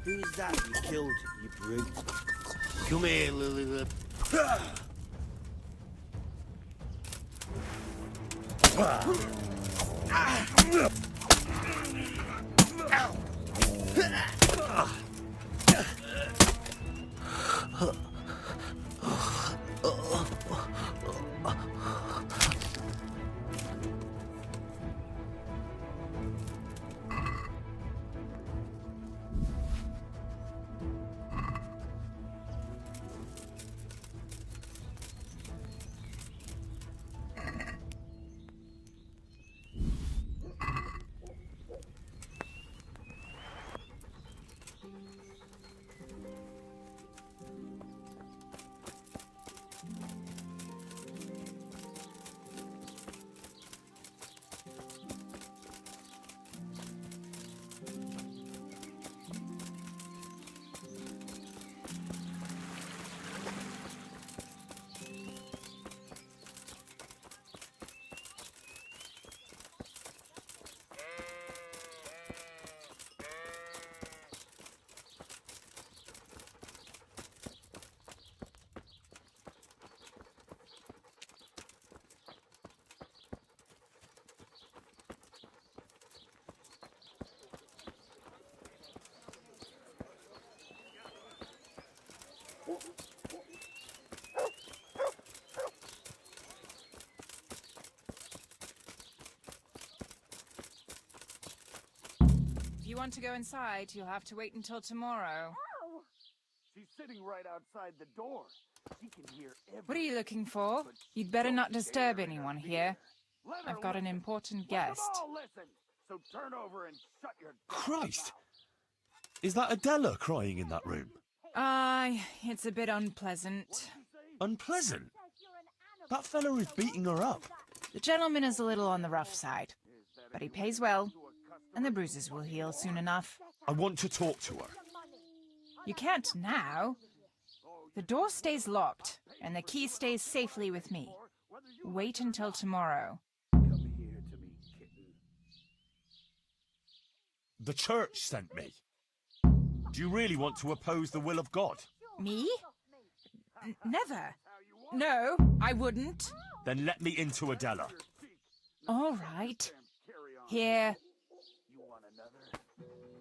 Who's that you killed, you brute? Come here, Lily. If you want to go inside, you'll have to wait until tomorrow. Ow! She's sitting right outside the door. She can hear everything. What are you looking for? You'd better not disturb anyone here. I've got an important guest. Let them all listen. So turn over and shut your Christ! Is that Adela crying in that room? It's a bit unpleasant. Unpleasant? That fella is beating her up. The gentleman is a little on the rough side, but he pays well, and the bruises will heal soon enough. I want to talk to her. You can't now. The door stays locked, and the key stays safely with me. Wait until tomorrow. Come here to me, kitten. The church sent me. Do you really want to oppose the will of God? Me? Never. No, I wouldn't. Then let me into Adela. All right. Here. You want another?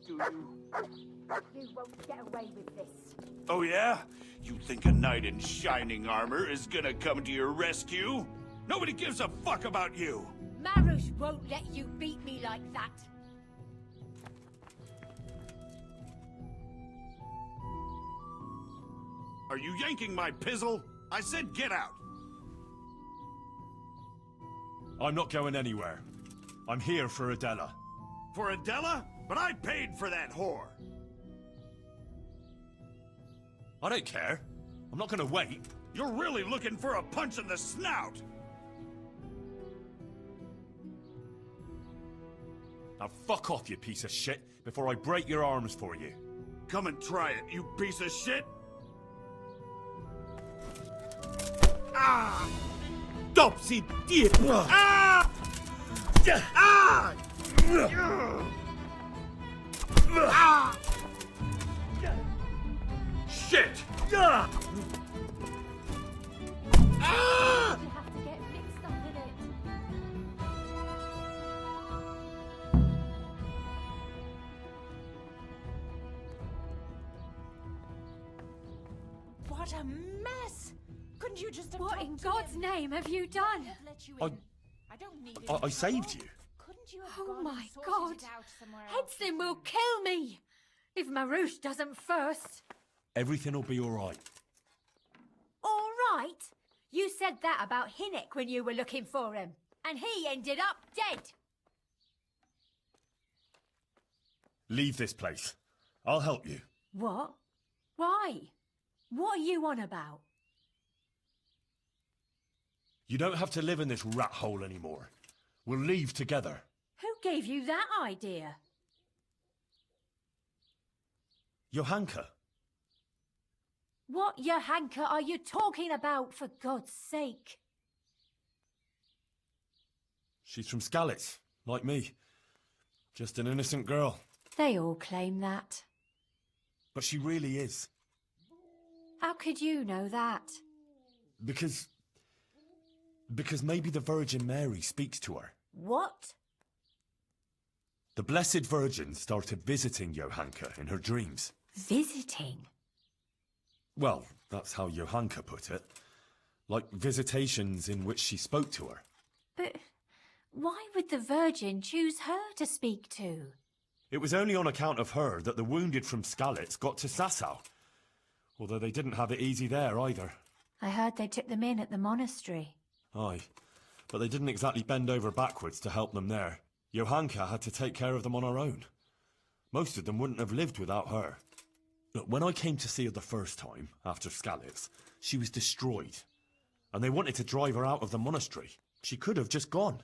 Do you? You won't get away with this. Oh yeah? You think a knight in shining armor is gonna come to your rescue? Nobody gives a fuck about you! Marush won't let you beat me like that. Are you yanking my pizzle? I said get out! I'm not going anywhere. I'm here for Adela. For Adela? But I paid for that whore! I don't care. I'm not going to wait. You're really looking for a punch in the snout! Now fuck off, you piece of shit, before I break your arms for you. Come and try it, you piece of shit! Ah! Dopsy dip! Ah! Ah! Ah! Shit! Ah! You have to get mixed up in it. What a mess! Couldn't you just have What talked in to God's him? name have you done? I've let you I- in. I don't need I any saved trouble. you. Couldn't you have Oh gone my and sorted God. it out somewhere else? Henslin will kill me if Marush doesn't first. Everything will be all right. All right. You said that about Hinnick when you were looking for him, and he ended up dead. Leave this place. I'll help you. What? Why? What are you on about? You don't have to live in this rat hole anymore. We'll leave together. Who gave you that idea? Johanka. What Johanka are you talking about, for God's sake? She's from Skalitz, like me. Just an innocent girl. They all claim that. But she really is. How could you know that? Because maybe the Virgin Mary speaks to her. What? The Blessed Virgin started visiting Johanka in her dreams. Visiting? Well, that's how Johanka put it. Like visitations in which she spoke to her. But why would the Virgin choose her to speak to? It was only on account of her that the wounded from Skalitz got to Sasau. Although they didn't have it easy there either. I heard they took them in at the monastery. Aye, but they didn't exactly bend over backwards to help them there. Johanka had to take care of them on her own. Most of them wouldn't have lived without her. Look, when I came to see her the first time, after Skalitz, she was destroyed. And they wanted to drive her out of the monastery. She could have just gone.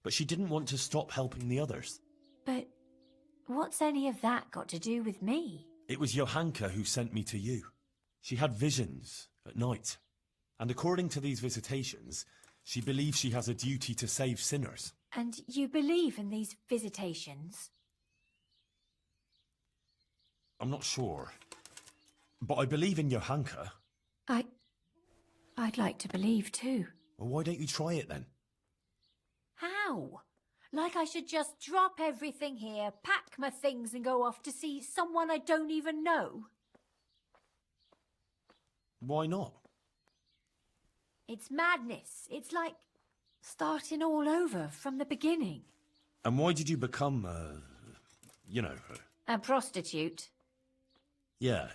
But she didn't want to stop helping the others. But what's any of that got to do with me? It was Johanka who sent me to you. She had visions at night. And according to these visitations, she believes she has a duty to save sinners. And you believe in these visitations? I'm not sure. But I believe in Johanka. I'd like to believe too. Well, why don't you try it then? How? Like I should just drop everything here, pack my things and go off to see someone I don't even know? Why not? It's madness. It's like starting all over from the beginning. And why did you become, A prostitute. Yeah.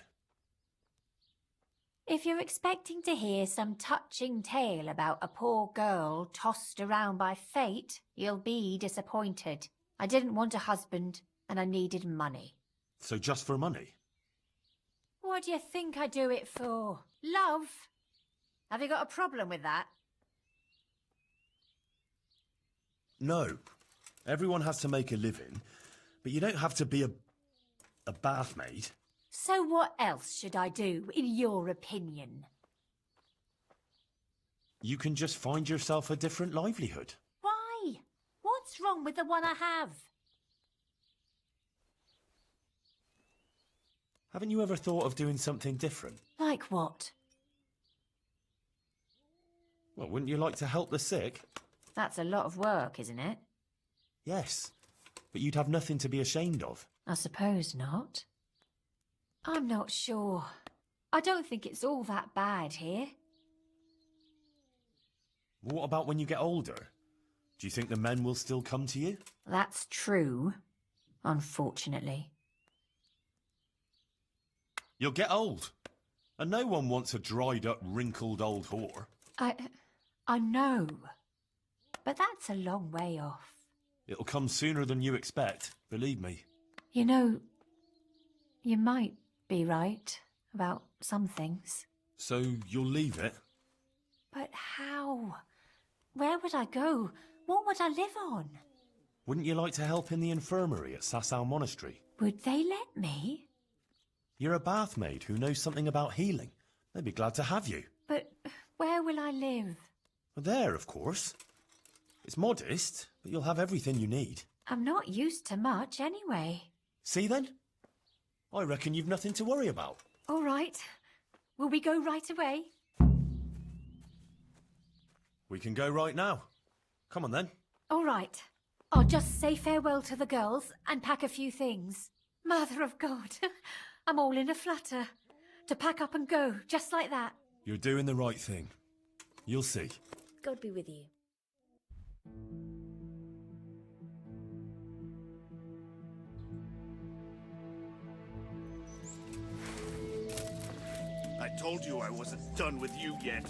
If you're expecting to hear some touching tale about a poor girl tossed around by fate, you'll be disappointed. I didn't want a husband, and I needed money. So just for money? What do you think I do it for? Love? Have you got a problem with that? No. Everyone has to make a living, but you don't have to be a bathmaid. So what else should I do, in your opinion? You can just find yourself a different livelihood. Why? What's wrong with the one I have? Haven't you ever thought of doing something different? Like what? Well, wouldn't you like to help the sick? That's a lot of work, isn't it? Yes, but you'd have nothing to be ashamed of. I suppose not. I'm not sure. I don't think it's all that bad here. What about when you get older? Do you think the men will still come to you? That's true, unfortunately. You'll get old. And no one wants a dried up, wrinkled old whore. I know. But that's a long way off. It'll come sooner than you expect, believe me. You know, you might be right about some things. So you'll leave it? But how? Where would I go? What would I live on? Wouldn't you like to help in the infirmary at Sasau Monastery? Would they let me? You're a bathmaid who knows something about healing. They'd be glad to have you. But where will I live? Well, there, of course. It's modest, but you'll have everything you need. I'm not used to much anyway. See then? I reckon you've nothing to worry about. All right. Will we go right away? We can go right now. Come on then. All right. I'll just say farewell to the girls and pack a few things. Mother of God, I'm all in a flutter. To pack up and go, just like that. You're doing the right thing. You'll see. God be with you. I told you I wasn't done with you yet.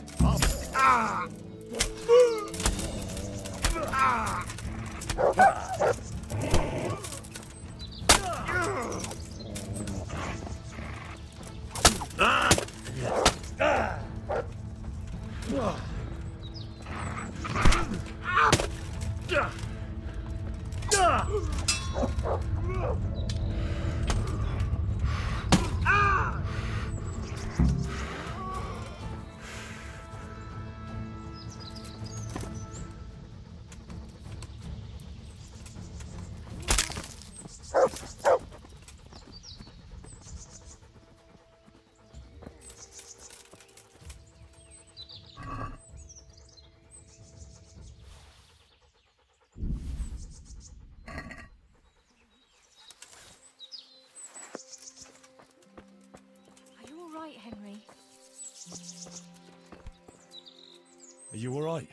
Are you alright?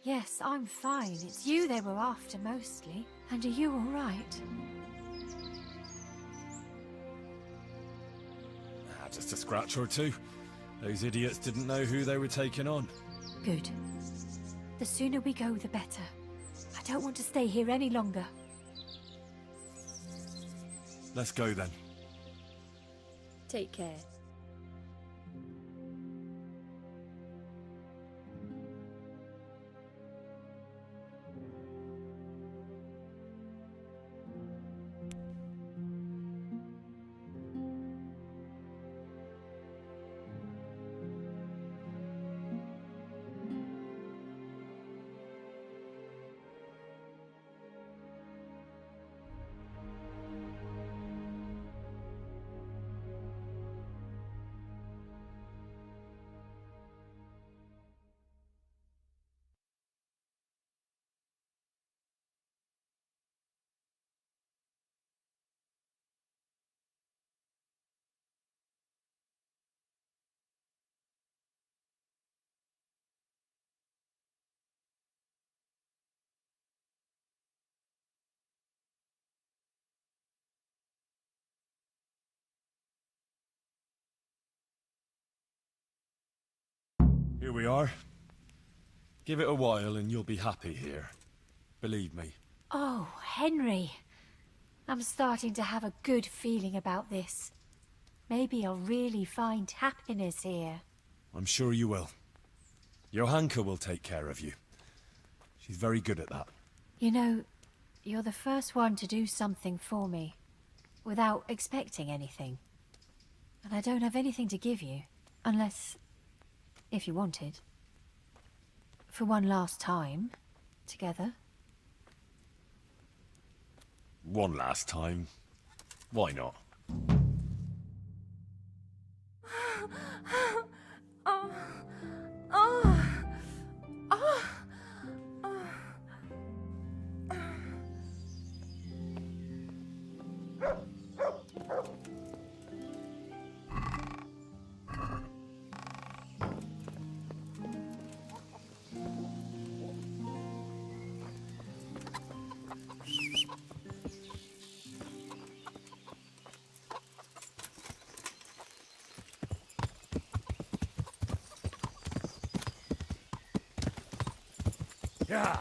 Yes, I'm fine. It's you they were after mostly. And are you all right? Just a scratch or two. Those idiots didn't know who they were taking on. Good. The sooner we go, the better. I don't want to stay here any longer. Let's go then. Take care. Here we are. Give it a while and you'll be happy here. Believe me. Oh, Henry. I'm starting to have a good feeling about this. Maybe I'll really find happiness here. I'm sure you will. Johanka will take care of you. She's very good at that. You know, you're the first one to do something for me, without expecting anything. And I don't have anything to give you, unless, if you wanted, for one last time, together. One last time. Why not? Yeah.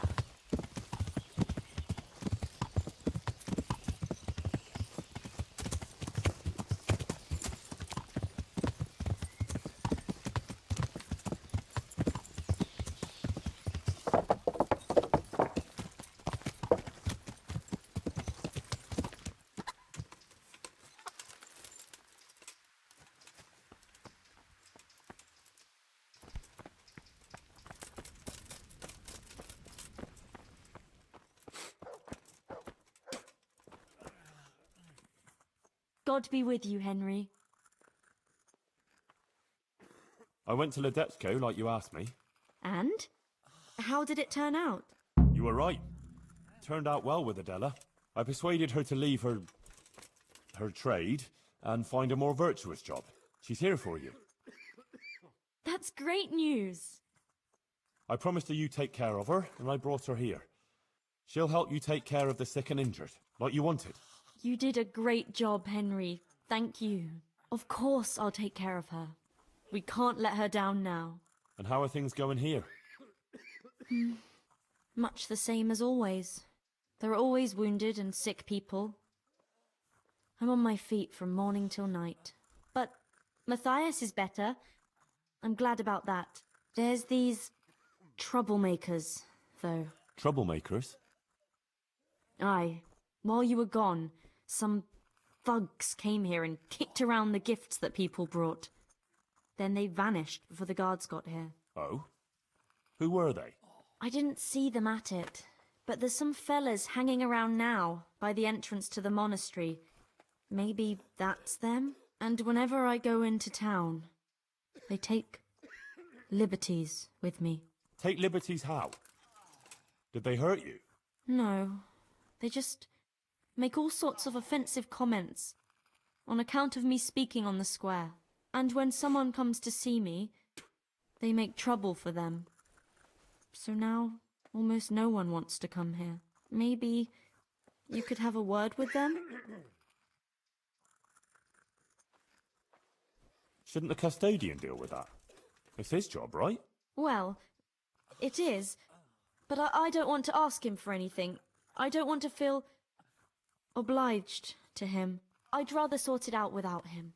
God be with you, Henry. I went to Ledetsko like you asked me. And? How did it turn out? You were right. Turned out well with Adela. I persuaded her to leave her trade and find a more virtuous job. She's here for you. That's great news. I promised her you take care of her, and I brought her here. She'll help you take care of the sick and injured, like you wanted. You did a great job, Henry. Thank you. Of course I'll take care of her. We can't let her down now. And how are things going here? Much the same as always. There are always wounded and sick people. I'm on my feet from morning till night. But Matthias is better. I'm glad about that. There's these troublemakers, though. Troublemakers? Aye. While you were gone, some thugs came here and kicked around the gifts that people brought. Then they vanished before the guards got here. Oh? Who were they? I didn't see them at it, but there's some fellas hanging around now by the entrance to the monastery. Maybe that's them? And whenever I go into town, they take liberties with me. Take liberties how? Did they hurt you? No, they just make all sorts of offensive comments on account of me speaking on the square. And when someone comes to see me, They make trouble for them. So now, almost no one wants to come here. Maybe you could have a word with them? Shouldn't the custodian deal with that? It's his job, right? Well, it is. But I don't want to ask him for anything. I don't want to feel obliged to him. I'd rather sort it out without him.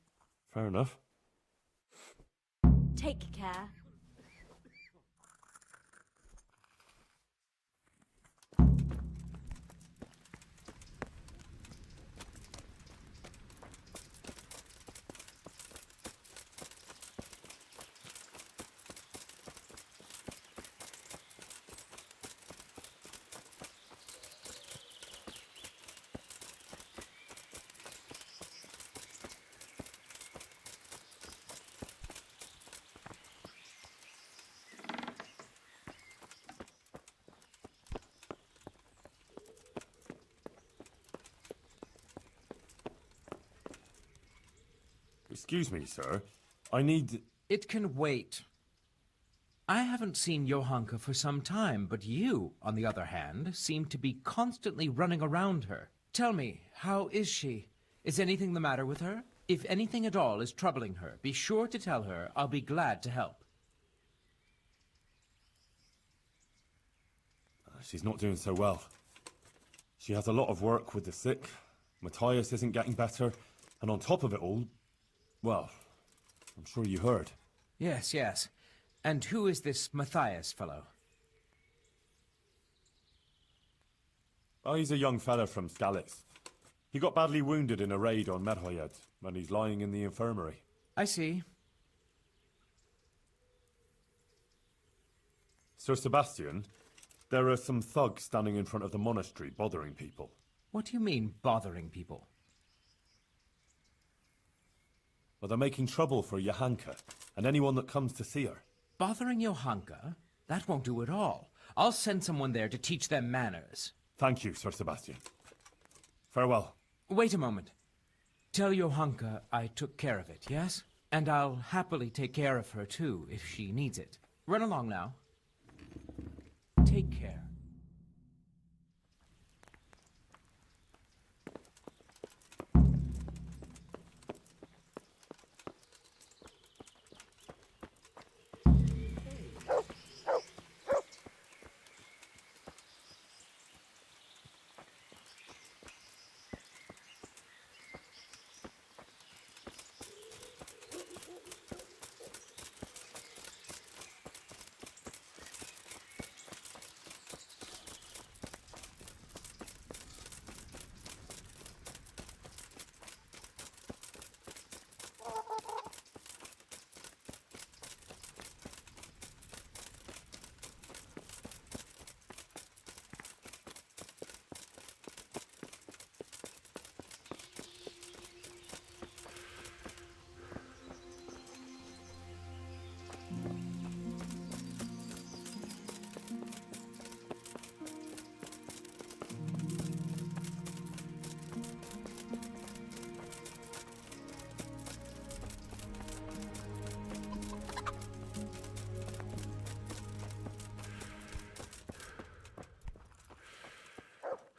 Fair enough. Take care. Excuse me, sir. I need... It can wait. I haven't seen Johanka for some time, but you, on the other hand, seem to be constantly running around her. Tell me, how is she? Is anything the matter with her? If anything at all is troubling her, be sure to tell her. I'll be glad to help. She's not doing so well. She has a lot of work with the sick. Matthias isn't getting better. And on top of it all, well, I'm sure you heard. Yes, yes. And who is this Matthias fellow? Oh, he's a young fella from Skalitz. He got badly wounded in a raid on Medhoyed, and he's lying in the infirmary. I see. Sir Sebastian, there are some thugs standing in front of the monastery bothering people. What do you mean, bothering people? Well, they're making trouble for Johanka, and anyone that comes to see her. Bothering Johanka? That won't do at all. I'll send someone there to teach them manners. Thank you, Sir Sebastian. Farewell. Wait a moment. Tell Johanka I took care of it, yes? And I'll happily take care of her too, if she needs it. Run along now. Take care.